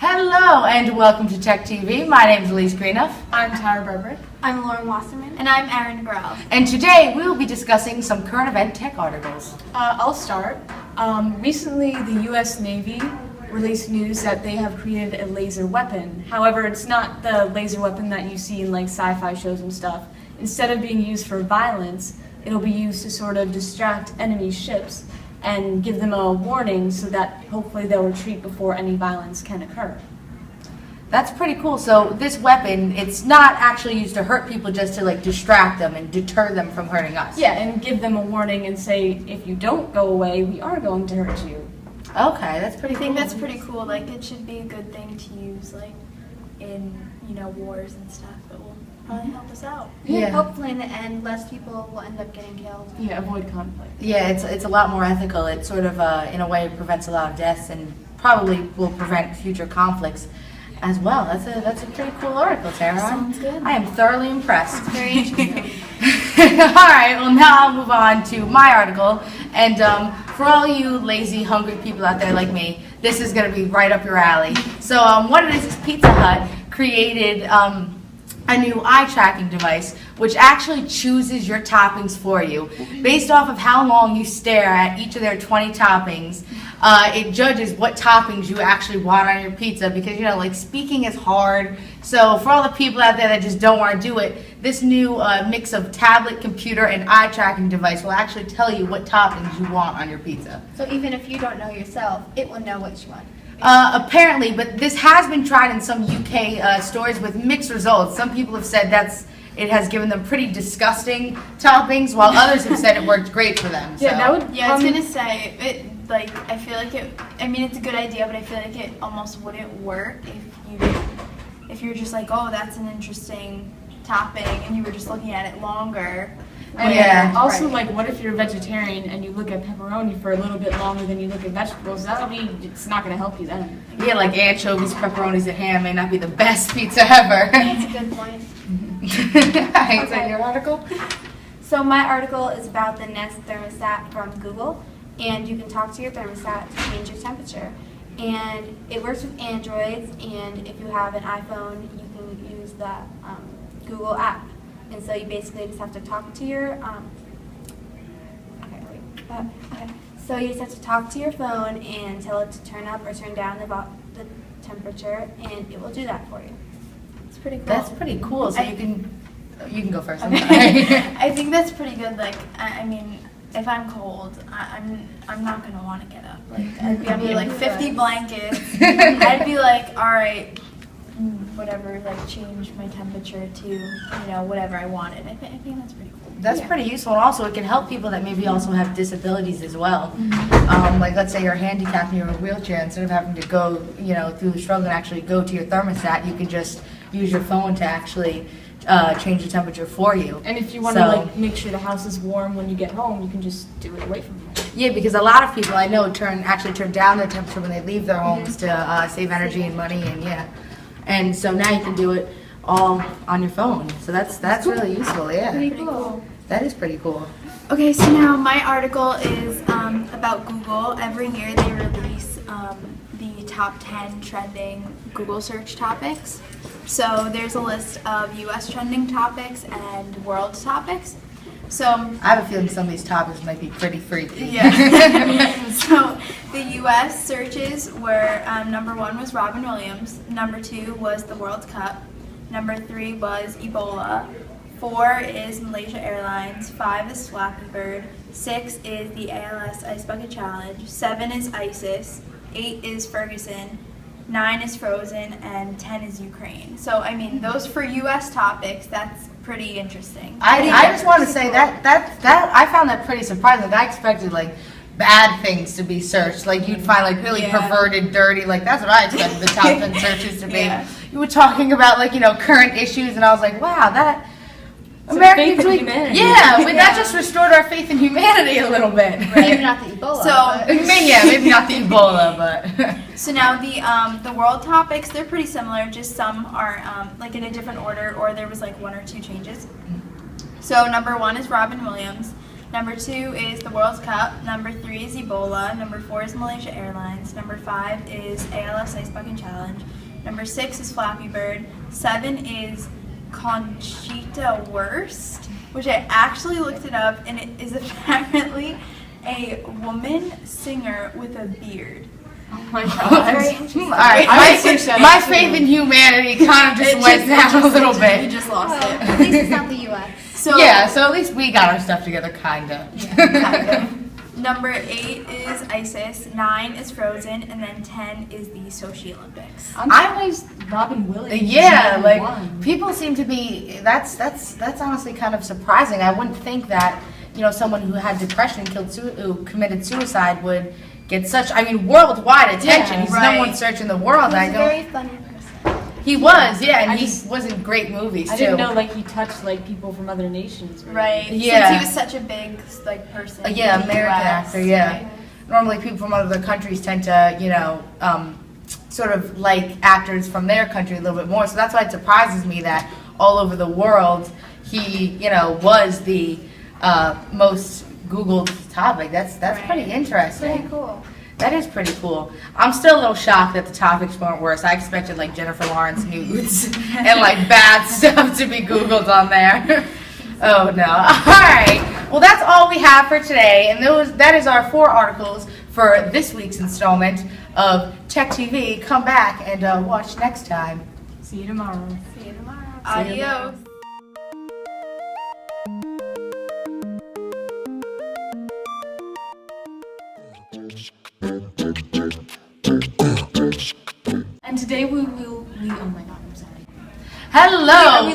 Hello and welcome to Tech TV. My name is Elise Greenough. I'm Tara Burbrick. I'm Lauren Wasserman. And I'm Erin Grell. And today we will be discussing some current event tech articles. I'll start. Recently, the U.S. Navy released news that they have created a laser weapon. However, it's not the laser weapon that you see in like sci-fi shows and stuff. Instead of being used for violence, it'll be used to sort of distract enemy ships and give them a warning so that hopefully they'll retreat before any violence can occur. That's pretty cool. So this weapon, it's not actually used to hurt people, just to like distract them and deter them from hurting us. Yeah, and give them a warning and say, if you don't go away, we are going to hurt you. Okay, that's pretty cool. I think that's pretty cool. Like, it should be a good thing to use, like, in, wars and stuff. It will probably help us out. Yeah. Hopefully in the end, less people will end up getting killed. Yeah, avoid conflict. Yeah, it's a lot more ethical. It sort of, in a way, prevents a lot of deaths and probably will prevent future conflicts as well. That's a pretty cool article, Tara. Sounds good. I am thoroughly impressed. Very interesting. All right, well now I'll move on to my article. And for all you lazy, hungry people out there like me, this is going to be right up your alley. So what it is Pizza Hut created a new eye tracking device which actually chooses your toppings for you. Based off of how long you stare at each of their 20 toppings, it judges what toppings you actually want on your pizza, because like speaking is hard. So for all the people out there that just don't want to do it, this new mix of tablet, computer, and eye tracking device will actually tell you what toppings you want on your pizza. So even if you don't know yourself, it will know what you want. Apparently, but this has been tried in some UK stores with mixed results. Some people have said it has given them pretty disgusting toppings, while others have said it worked great for them. Yeah, so. that would. Yeah, I was gonna say it. Like, I feel like it. I mean, it's a good idea, but I feel like it almost wouldn't work if you're just like, oh, that's an interesting topping, and you were just looking at it longer. And Yeah. also, like, what if you're a vegetarian and you look at pepperoni for a little bit longer than you look at vegetables? It's not going to help you then. Yeah, like anchovies, pepperonis, and ham may not be the best pizza ever. That's a good point. Is that your article? So my article is about the Nest thermostat from Google, and you can talk to your thermostat to change your temperature. And it works with Androids, and if you have an iPhone, you can use the Google app. And so you basically just have to talk to your So you just have to talk to your phone and tell it to turn up or turn down the temperature, and it will do that for you. It's pretty cool. That's pretty cool. So you can go first. I'm Okay. sorry. I think that's pretty good. Like, I mean, if I'm cold, I'm not gonna want to get up. Like, I'd be under like 50 blankets. I'd be like, all right, whatever, like change my temperature to whatever I wanted. I think that's pretty cool. That's pretty useful, and also it can help people that maybe also have disabilities as well. Like, let's say you're handicapped and you're in a wheelchair. Instead of having to go, through the struggle and actually go to your thermostat, you can just use your phone to actually change the temperature for you. And if you want to make sure the house is warm when you get home, you can just do it away from home. Yeah, because a lot of people I know actually turn down their temperature when they leave their homes to save energy and money, and so now you can do it all on your phone. So that's really useful. Yeah, Pretty cool. that is pretty cool. Okay, so now my article is about Google. Every year they release the top 10 trending Google search topics. So there's a list of US trending topics and world topics. So I have a feeling some of these topics might be pretty freaky. yeah. So the US searches were number 1 was Robin Williams, number 2 was the World Cup, number 3 was Ebola, 4 is Malaysia Airlines, 5 is Flappy Bird, 6 is the ALS Ice Bucket Challenge, 7 is ISIS, 8 is Ferguson, 9 is Frozen, and 10 is Ukraine. So, I mean, those for U.S. topics, that's pretty interesting. I just want to say that I found that pretty surprising. Like, I expected like bad things to be searched. Like, you'd find like really perverted, dirty. Like, that's what I expected the top 10 searches to be. Yeah. You were talking about like current issues, and I was like, wow, that. Some Americans faith in really, humanity. that just restored our faith in humanity a little bit. Maybe not the Ebola. So- Maybe not the Ebola, but So now the world topics, they're pretty similar, just some are like in a different order, or there was like 1 or 2 changes. So number 1 is Robin Williams. Number 2 is the World Cup. Number 3 is Ebola. Number 4 is Malaysia Airlines. Number 5 is ALS Ice Bucket Challenge. Number 6 is Flappy Bird. 7 is Conchita Wurst, which I actually looked it up, and it is apparently a woman singer with a beard. Oh my All god. right, I would search that my up, too. faith in humanity kind of just It went down a little You bit. just lost Well, it. at least it's not the U.S. So Yeah, so at least we got our stuff together, kinda. kind of. Number 8 is ISIS, 9 is Frozen, and then 10 is the Sochi Olympics. I'm surprised Robin Williams. Yeah, is like one. people seem to be. That's honestly kind of surprising. I wouldn't think that someone who had depression who committed suicide would get such. I mean, worldwide attention. Yeah, He's right. number one search in the world. He's I a don't. very funny person. He was, yeah, and I he just- was in great movies I too. didn't know like he touched like people from other nations. Right. Yeah. Since he was such a big person. Yeah, in the American US, actor. Yeah. right? Normally, people from other countries tend to, sort of like actors from their country a little bit more. So that's why it surprises me that all over the world, he, was the most Googled topic. That's Right. pretty interesting. Pretty cool. That is pretty cool. I'm still a little shocked that the topics weren't worse. I expected like Jennifer Lawrence nudes and like bad stuff to be Googled on there. Oh no. Alright. Well, that's all we have for today. And that is our 4 articles for this week's installment of Tech TV. Come back and watch next time. See you tomorrow. See you tomorrow. Adios. And today we will. Oh my god, I'm sorry. Hello. Are we